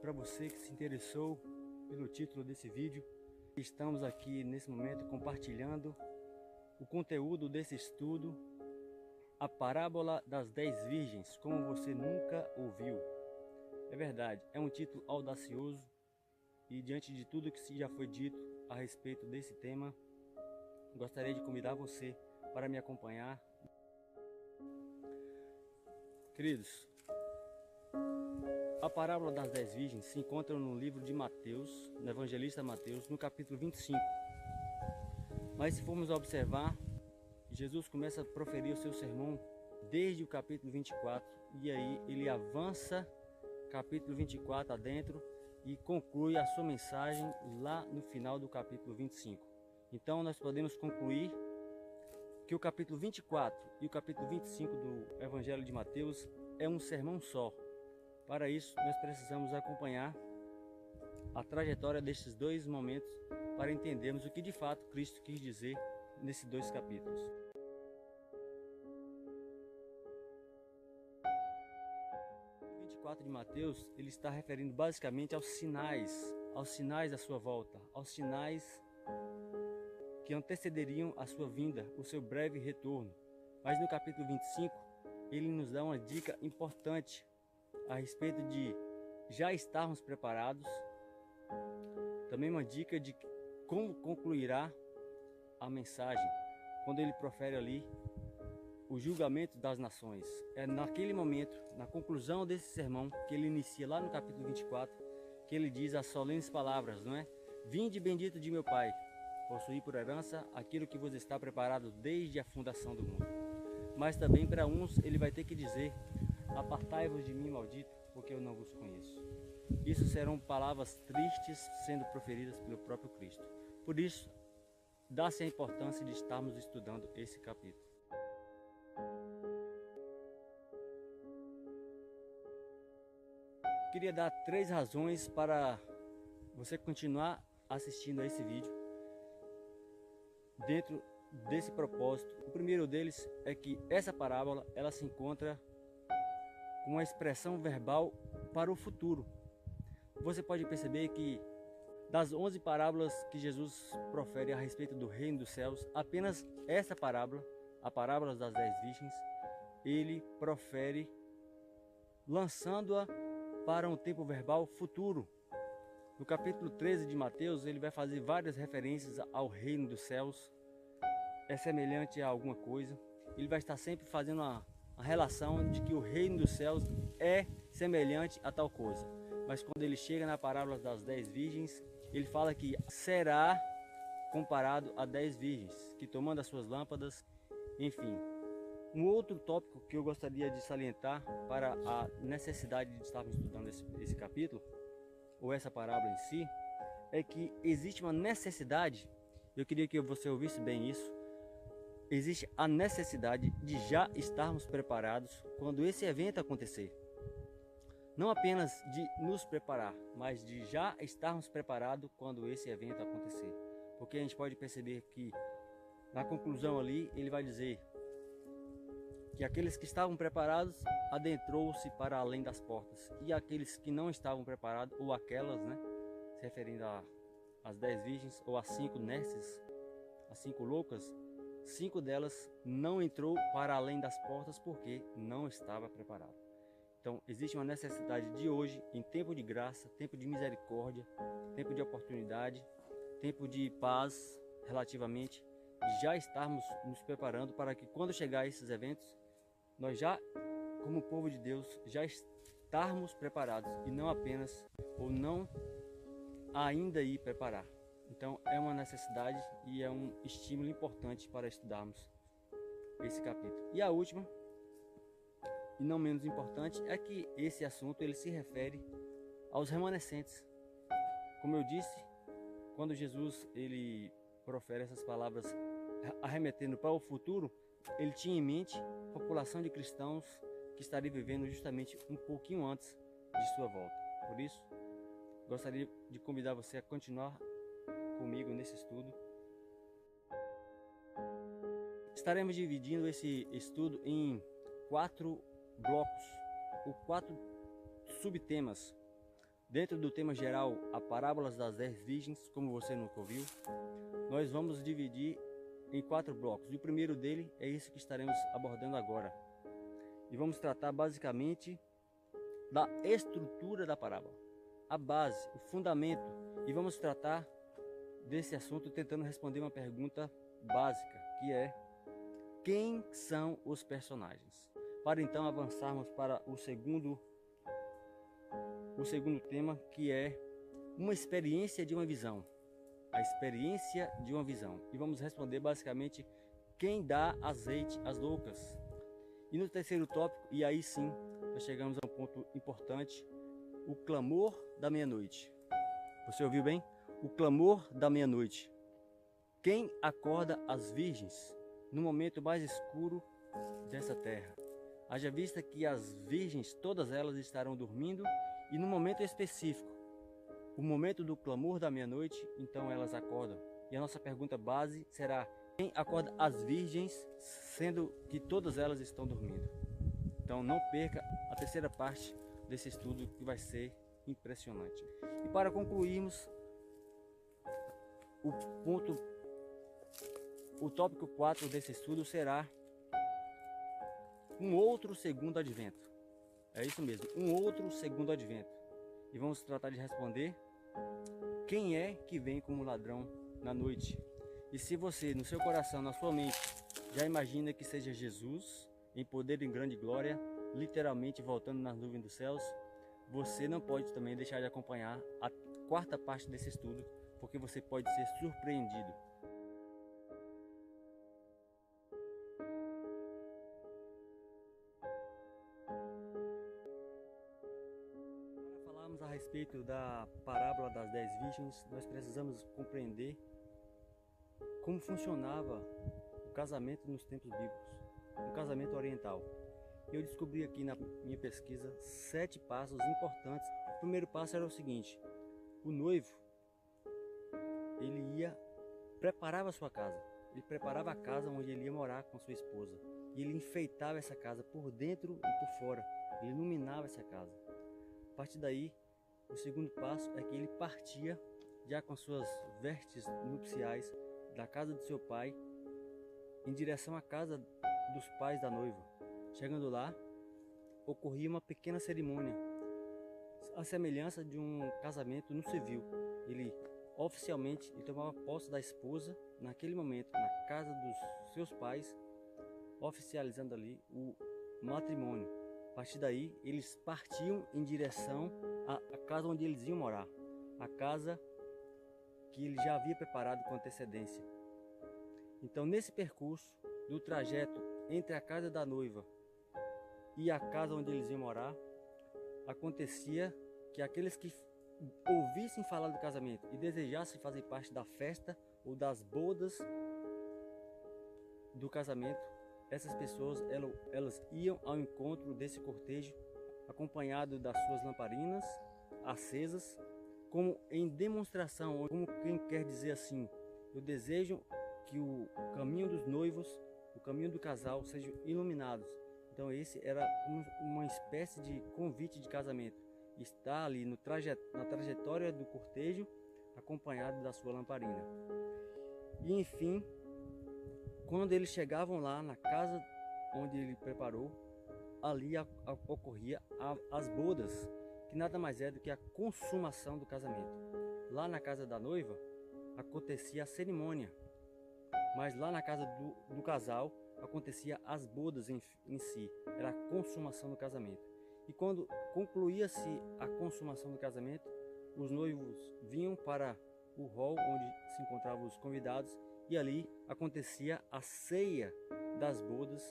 para você que se interessou pelo título desse vídeo. Estamos aqui nesse momento compartilhando o conteúdo desse estudo, a parábola das 10 virgens, como você nunca ouviu. É verdade, é um título audacioso e diante de tudo que já foi dito a respeito desse tema, gostaria de convidar você para me acompanhar. Queridos, a parábola das 10 virgens se encontra no livro de Mateus, no evangelista Mateus, no capítulo 25. Mas se formos observar, Jesus começa a proferir o seu sermão desde o capítulo 24, e aí ele avança capítulo 24 adentro e conclui a sua mensagem lá no final do capítulo 25. Então nós podemos concluir que o capítulo 24 e o capítulo 25 do Evangelho de Mateus é um sermão só. Para isso, nós precisamos acompanhar a trajetória destes dois momentos para entendermos o que de fato Cristo quis dizer nesses dois capítulos. O 24 de Mateus, ele está referindo basicamente aos sinais da sua volta, aos sinais que antecederiam a sua vinda, o seu breve retorno. Mas no capítulo 25, ele nos dá uma dica importante a respeito de já estarmos preparados, também uma dica de como concluirá a mensagem, quando ele profere ali o julgamento das nações. É naquele momento, na conclusão desse sermão, que ele inicia lá no capítulo 24, que ele diz as solenes palavras, não é? Vinde bendito de meu Pai, possuí por herança aquilo que vos está preparado desde a fundação do mundo. Mas também para uns ele vai ter que dizer: apartai-vos de mim, maldito, porque eu não vos conheço. Isso serão palavras tristes sendo proferidas pelo próprio Cristo. Por isso, dá-se a importância de estarmos estudando esse capítulo. Queria dar 3 razões para você continuar assistindo a esse vídeo dentro desse propósito. O primeiro deles é que essa parábola ela se encontra com uma expressão verbal para o futuro. Você pode perceber que das 11 parábolas que Jesus profere a respeito do reino dos céus, apenas essa parábola, a parábola das 10 virgens, ele profere lançando-a para um tempo verbal futuro. No capítulo 13 de Mateus, ele vai fazer várias referências ao reino dos céus. É semelhante a alguma coisa. Ele vai estar sempre fazendo a relação de que o reino dos céus é semelhante a tal coisa. Mas quando ele chega na parábola das 10 virgens, ele fala que será comparado a 10 virgens, que tomando as suas lâmpadas, enfim. Um outro tópico que eu gostaria de salientar para a necessidade de estarmos estudando esse capítulo, ou essa parábola em si, é que existe uma necessidade, eu queria que você ouvisse bem isso, existe a necessidade de já estarmos preparados quando esse evento acontecer. Não apenas de nos preparar, mas de já estarmos preparados quando esse evento acontecer. Porque a gente pode perceber que na conclusão ali ele vai dizer que aqueles que estavam preparados adentrou-se para além das portas, e aqueles que não estavam preparados, ou aquelas, né, se referindo às 10 virgens ou às 5 nesses, as 5 loucas, 5 delas não entrou para além das portas porque não estava preparado. Então existe uma necessidade de hoje, em tempo de graça, tempo de misericórdia, tempo de oportunidade, tempo de paz relativamente, de já estarmos nos preparando para que quando chegar esses eventos, nós já, como povo de Deus, já estarmos preparados e não apenas, ou não ainda ir preparar. Então é uma necessidade e é um estímulo importante para estudarmos esse capítulo. E a última, e não menos importante, é que esse assunto ele se refere aos remanescentes. Como eu disse, quando Jesus ele profere essas palavras arremetendo para o futuro, ele tinha em mente a população de cristãos que estaria vivendo justamente um pouquinho antes de sua volta. Por isso, gostaria de convidar você a continuar comigo nesse estudo. Estaremos dividindo esse estudo em 4 blocos ou 4 subtemas. Dentro do tema geral, a parábolas das 10 virgens, como você nunca ouviu, nós vamos dividir em 4 blocos. E o primeiro dele é esse que estaremos abordando agora. E vamos tratar basicamente da estrutura da parábola, a base, o fundamento. E vamos tratar desse assunto tentando responder uma pergunta básica, que é: quem são os personagens? Para então avançarmos para o segundo tema, que é uma experiência de uma visão. A experiência de uma visão. E vamos responder basicamente quem dá azeite às loucas. E no terceiro tópico, e aí sim, nós chegamos a um ponto importante, o clamor da meia-noite. Você ouviu bem? O clamor da meia-noite. Quem acorda as virgens no momento mais escuro dessa terra? Haja vista que as virgens, todas elas estarão dormindo, e no momento específico, o momento do clamor da meia-noite, então elas acordam. E a nossa pergunta base será: quem acorda as virgens, sendo que todas elas estão dormindo? Então não perca a terceira parte desse estudo, que vai ser impressionante. E para concluirmos, o tópico 4 desse estudo será um outro segundo advento. É isso mesmo, um outro segundo advento. E vamos tratar de responder: quem é que vem como ladrão na noite? E se você, no seu coração, na sua mente, já imagina que seja Jesus, em poder e em grande glória, literalmente voltando nas nuvens dos céus, você não pode também deixar de acompanhar a quarta parte desse estudo, porque você pode ser surpreendido. Para falarmos a respeito da parábola das 10 virgens, nós precisamos compreender como funcionava o casamento nos tempos bíblicos, um casamento oriental. Eu descobri aqui na minha pesquisa 7 passos importantes. O primeiro passo era o seguinte: o noivo, ele preparava a sua casa, ele preparava a casa onde ele ia morar com sua esposa, e ele enfeitava essa casa por dentro e por fora, ele iluminava essa casa. A partir daí, o segundo passo é que ele partia já com suas vestes nupciais da casa de seu pai em direção à casa dos pais da noiva. Chegando lá, ocorria uma pequena cerimônia, a semelhança de um casamento no civil. Ele oficialmente tomava posse da esposa naquele momento, na casa dos seus pais, oficializando ali o matrimônio. A partir daí, eles partiam em direção à casa onde eles iam morar, a casa que ele já havia preparado com antecedência. Então, nesse percurso do trajeto entre a casa da noiva e a casa onde eles iam morar, acontecia que aqueles que ouvissem falar do casamento e desejassem fazer parte da festa ou das bodas do casamento, essas pessoas elas iam ao encontro desse cortejo, acompanhado das suas lamparinas acesas, como em demonstração, como quem quer dizer assim: eu desejo que o caminho dos noivos, o caminho do casal sejam iluminados. Então esse era uma espécie de convite de casamento. Está ali na trajetória do cortejo, acompanhado da sua lamparina. E enfim, quando eles chegavam lá na casa onde ele preparou, ali ocorria as bodas, que nada mais é do que a consumação do casamento. Lá na casa da noiva acontecia a cerimônia, mas lá na casa do casal acontecia as bodas em si, era a consumação do casamento. E quando concluía-se a consumação do casamento, os noivos vinham para o hall onde se encontravam os convidados, e ali acontecia a ceia das bodas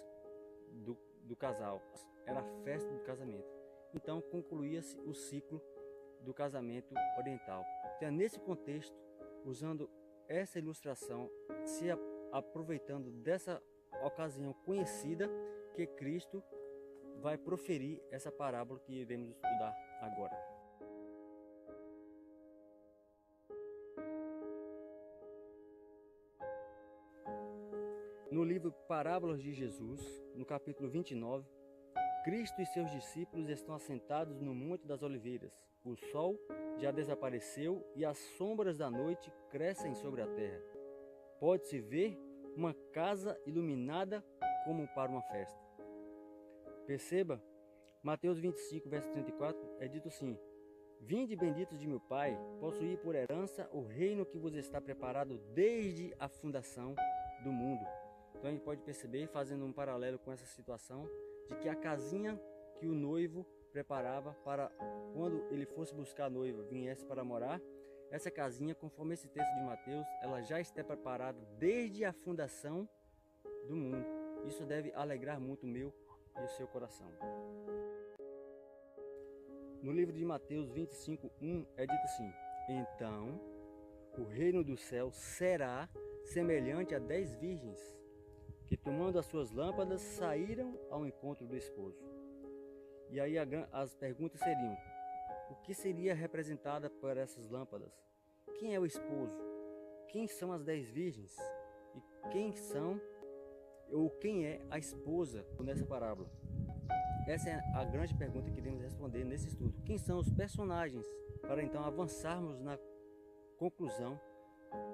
do casal. Era a festa do casamento. Então concluía-se o ciclo do casamento oriental. Então, nesse contexto, usando essa ilustração, se aproveitando dessa ocasião conhecida, que Cristo vai proferir essa parábola que iremos estudar agora. No livro Parábolas de Jesus, no capítulo 29, Cristo e seus discípulos estão assentados no Monte das Oliveiras. O sol já desapareceu e as sombras da noite crescem sobre a terra. Pode-se ver uma casa iluminada como para uma festa. Perceba, Mateus 25, verso 34, é dito assim: Vinde benditos de meu Pai, possuí por herança o reino que vos está preparado desde a fundação do mundo. Então a gente pode perceber, fazendo um paralelo com essa situação, de que a casinha que o noivo preparava para quando ele fosse buscar a noiva, viesse para morar, essa casinha, conforme esse texto de Mateus, ela já está preparada desde a fundação do mundo. Isso deve alegrar muito o meu e o seu coração. No livro de Mateus 25:1 é dito assim: Então o reino do céu será semelhante a 10 virgens que, tomando as suas lâmpadas, saíram ao encontro do esposo. E aí as perguntas seriam: o que seria representada por essas lâmpadas? Quem é o esposo? Quem são as 10 virgens? E quem é a esposa nessa parábola? Essa é a grande pergunta que iremos responder nesse estudo. Quem são os personagens? Para então avançarmos na conclusão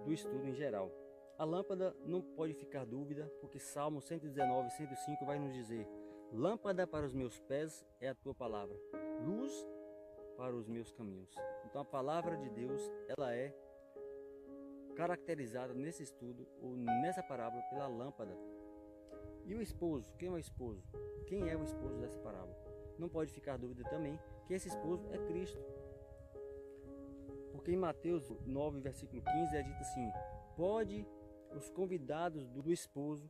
do estudo em geral. A lâmpada não pode ficar dúvida, porque Salmo 119, 105 vai nos dizer: Lâmpada para os meus pés é a tua palavra, luz para os meus caminhos. Então a palavra de Deus, ela é caracterizada nesse estudo ou nessa parábola pela lâmpada. E o esposo, quem é o esposo? Quem é o esposo dessa parábola? Não pode ficar dúvida também que esse esposo é Cristo. Porque em Mateus 9, versículo 15 é dito assim: Pode os convidados do esposo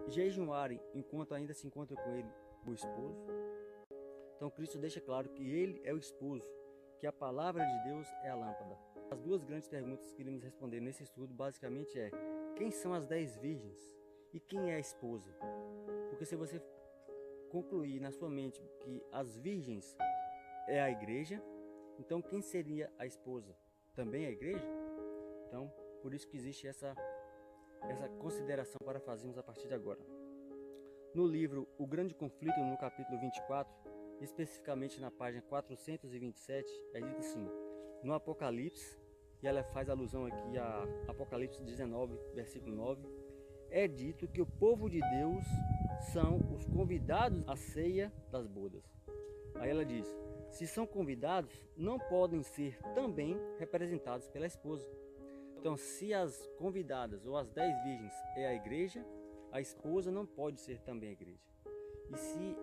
jejuarem enquanto ainda se encontra com ele o esposo? Então Cristo deixa claro que ele é o esposo, que a palavra de Deus é a lâmpada. As duas grandes perguntas que iremos responder nesse estudo basicamente é: quem são as 10 virgens e quem é a esposa? Porque se você concluir na sua mente que as virgens é a igreja, então quem seria a esposa? Também a igreja? Então, por isso que existe essa consideração para fazermos a partir de agora. No livro O Grande Conflito, no capítulo 24, especificamente na página 427, é dito assim: no Apocalipse, e ela faz alusão aqui a Apocalipse 19, versículo 9, é dito que o povo de Deus são os convidados à ceia das bodas. Aí ela diz: se são convidados, não podem ser também representados pela esposa. Então, se as convidadas ou as 10 virgens é a igreja, a esposa não pode ser também a igreja. E se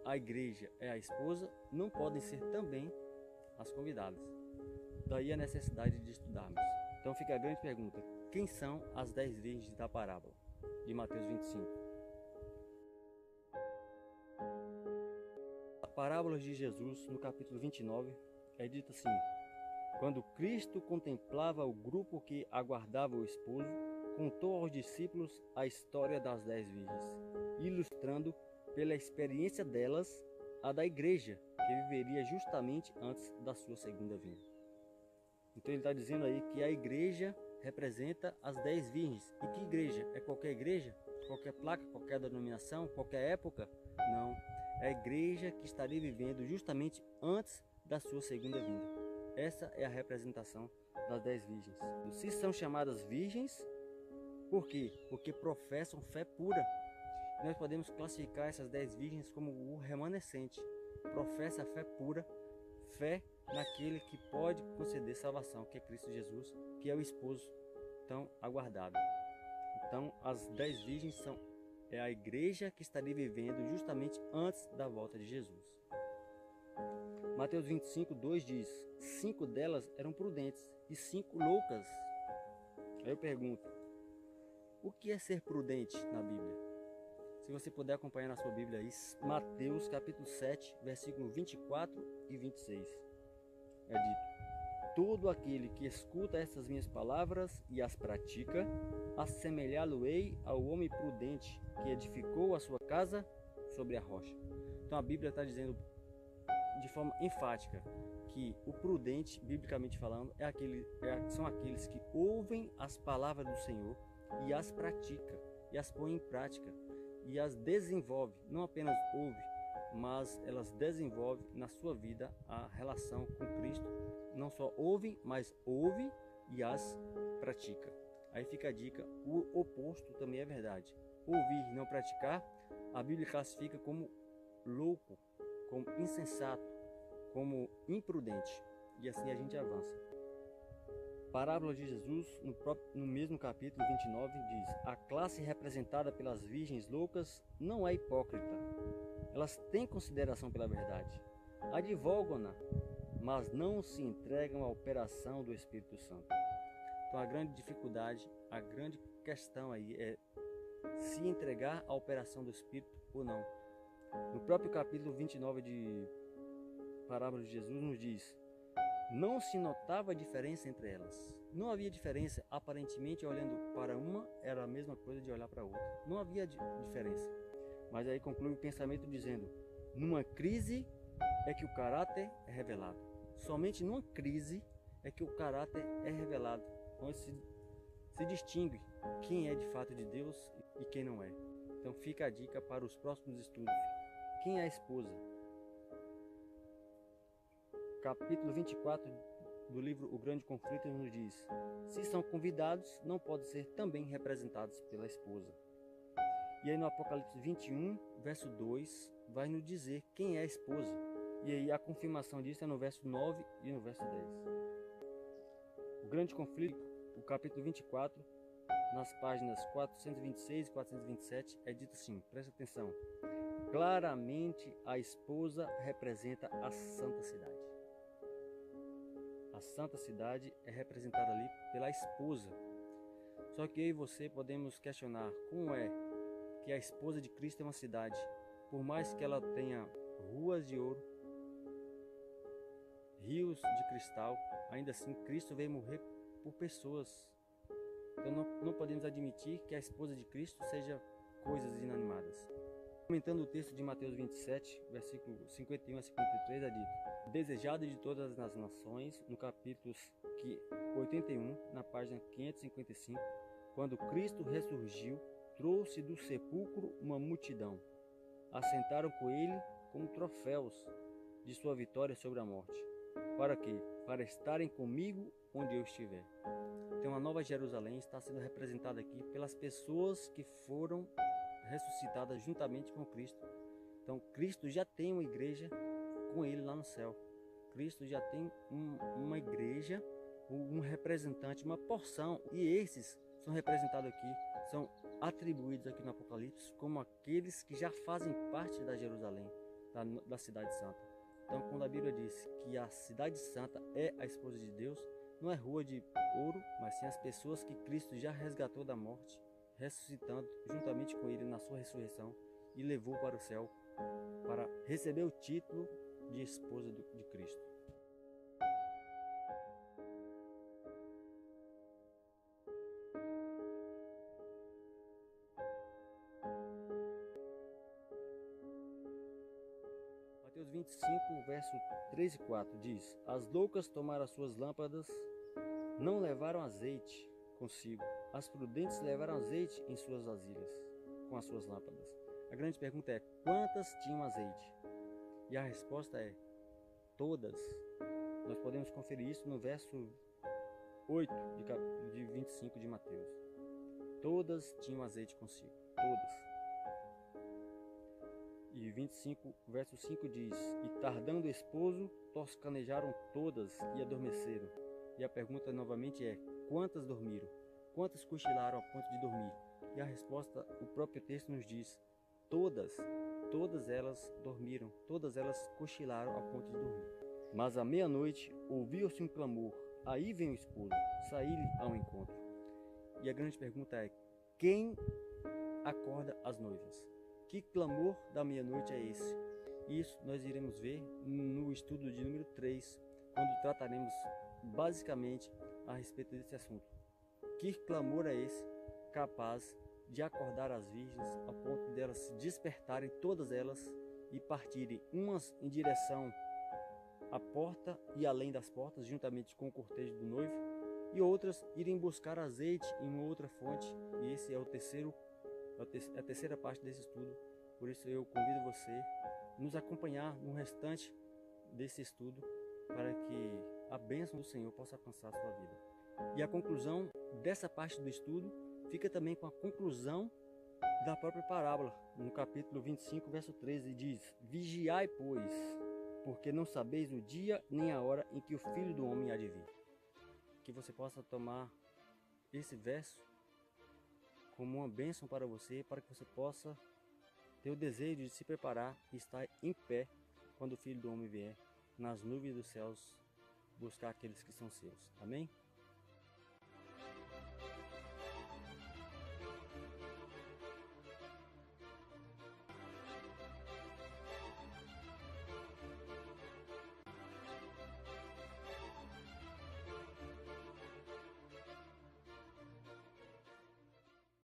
a igreja é a esposa, não podem ser também as convidadas. Daí a necessidade de estudarmos. Então fica a grande pergunta: quem são as 10 virgens da parábola de Mateus 25? A parábola de Jesus, no capítulo 29, é dito assim: quando Cristo contemplava o grupo que aguardava o esposo, contou aos discípulos a história das 10 virgens, ilustrando pela experiência delas a da igreja, que viveria justamente antes da sua segunda vinda. Então ele está dizendo aí que a igreja representa as 10 virgens. E que igreja? É qualquer igreja? Qualquer placa? Qualquer denominação? Qualquer época? Não. É a igreja que estaria vivendo justamente antes da sua segunda vinda. Essa é a representação das 10 virgens. Se são chamadas virgens, por quê? Porque professam fé pura. Nós podemos classificar essas 10 virgens como o remanescente. Professa a fé pura, fé naquele que pode conceder salvação, que é Cristo Jesus, que é o esposo tão aguardado. Então, as 10 virgens é a igreja que estaria vivendo justamente antes da volta de Jesus. Mateus 25, 2 diz: 5 delas eram prudentes e 5 loucas. Aí eu pergunto: o que é ser prudente na Bíblia? Se você puder acompanhar na sua Bíblia aí, Mateus capítulo 7, versículo 24 e 26. É dito: todo aquele que escuta essas minhas palavras e as pratica, assemelhá-lo-ei ao homem prudente que edificou a sua casa sobre a rocha. Então a Bíblia está dizendo de forma enfática que o prudente, biblicamente falando, são aqueles que ouvem as palavras do Senhor e as praticam, e as põem em prática. e as desenvolve, não apenas ouve, mas elas desenvolvem na sua vida a relação com Cristo. Não só ouve, mas ouve e as pratica. Aí fica a dica, o oposto também é verdade. Ouvir e não praticar, a Bíblia classifica como louco, como insensato, como imprudente. E assim a gente avança. Parábola de Jesus, no mesmo capítulo 29, diz: a classe representada pelas virgens loucas não é hipócrita. Elas têm consideração pela verdade, advogam-na, mas não se entregam à operação do Espírito Santo. Então a grande dificuldade, a grande questão aí é se entregar à operação do Espírito ou não. No próprio capítulo 29 de Parábola de Jesus nos diz: não se notava diferença entre elas. Não havia diferença, aparentemente olhando para uma era a mesma coisa de olhar para a outra. Não havia diferença. Mas aí conclui o pensamento dizendo: numa crise é que o caráter é revelado. Somente numa crise é que o caráter é revelado, onde se distingue quem é de fato de Deus e quem não é. Então fica a dica para os próximos estudos. Quem é a esposa? Capítulo 24 do livro O Grande Conflito nos diz: se são convidados, não podem ser também representados pela esposa. E aí no Apocalipse 21, verso 2, vai nos dizer quem é a esposa. E aí a confirmação disso é no verso 9 e no verso 10. O Grande Conflito, o capítulo 24, nas páginas 426 e 427, é dito assim, presta atenção: claramente a esposa representa a santa cidade. A santa cidade é representada ali pela esposa. Só que eu e você podemos questionar como é que a esposa de Cristo é uma cidade. Por mais que ela tenha ruas de ouro, rios de cristal, ainda assim Cristo veio morrer por pessoas. Então não podemos admitir que a esposa de Cristo seja coisas inanimadas. Comentando o texto de Mateus 27, versículo 51 a 53, é dito: desejado de todas as nações, no capítulo 81, na página 555, quando Cristo ressurgiu, trouxe do sepulcro uma multidão. Assentaram com ele como troféus de sua vitória sobre a morte. Para quê? Para estarem comigo onde eu estiver. Então a Nova Jerusalém está sendo representada aqui pelas pessoas que foram ressuscitadas juntamente com Cristo. Então Cristo já tem uma igreja com ele lá no céu. Cristo já tem uma igreja, um representante, uma porção, e esses são representados aqui, são atribuídos aqui no Apocalipse como aqueles que já fazem parte da Jerusalém, da cidade santa. Então quando a Bíblia diz que a cidade santa é a esposa de Deus, não é rua de ouro, mas sim as pessoas que Cristo já resgatou da morte, ressuscitando juntamente com ele na sua ressurreição e levou para o céu para receber o título de esposa de Cristo. Mateus 25, verso 3 e 4 diz: as loucas tomaram as suas lâmpadas, não levaram azeite consigo. As prudentes levaram azeite em suas vasilhas, com as suas lâmpadas. A grande pergunta é: quantas tinham azeite? E a resposta é: todas. Nós podemos conferir isso no verso 8 de 25 de Mateus. Todas tinham azeite consigo. Todas. E 25, verso 5 diz: e tardando o esposo, toscanejaram todas e adormeceram. E a pergunta novamente é: quantas dormiram? Quantas cochilaram a ponto de dormir? E a resposta, o próprio texto nos diz: todas. Todas elas dormiram, todas elas cochilaram a ponto de dormir. Mas à meia-noite ouviu-se um clamor: aí vem o esposo, saí-lhe ao encontro. E a grande pergunta é: quem acorda as noivas? Que clamor da meia-noite é esse? Isso nós iremos ver no estudo de número 3, quando trataremos basicamente a respeito desse assunto. Que clamor é esse capaz de acordar as virgens ao ponto de elas se despertarem, todas elas, e partirem umas em direção à porta e além das portas, juntamente com o cortejo do noivo, e outras irem buscar azeite em uma outra fonte, e esse é o terceiro é a terceira parte desse estudo. Por isso eu convido você a nos acompanhar no restante desse estudo, para que a bênção do Senhor possa alcançar a sua vida. E a conclusão dessa parte do estudo fica também com a conclusão da própria parábola, no capítulo 25, verso 13, diz: Vigiai, pois, porque não sabeis o dia nem a hora em que o Filho do Homem há de vir. Que você possa tomar esse verso como uma bênção para você, para que você possa ter o desejo de se preparar e estar em pé quando o Filho do Homem vier nas nuvens dos céus buscar aqueles que são seus. Amém?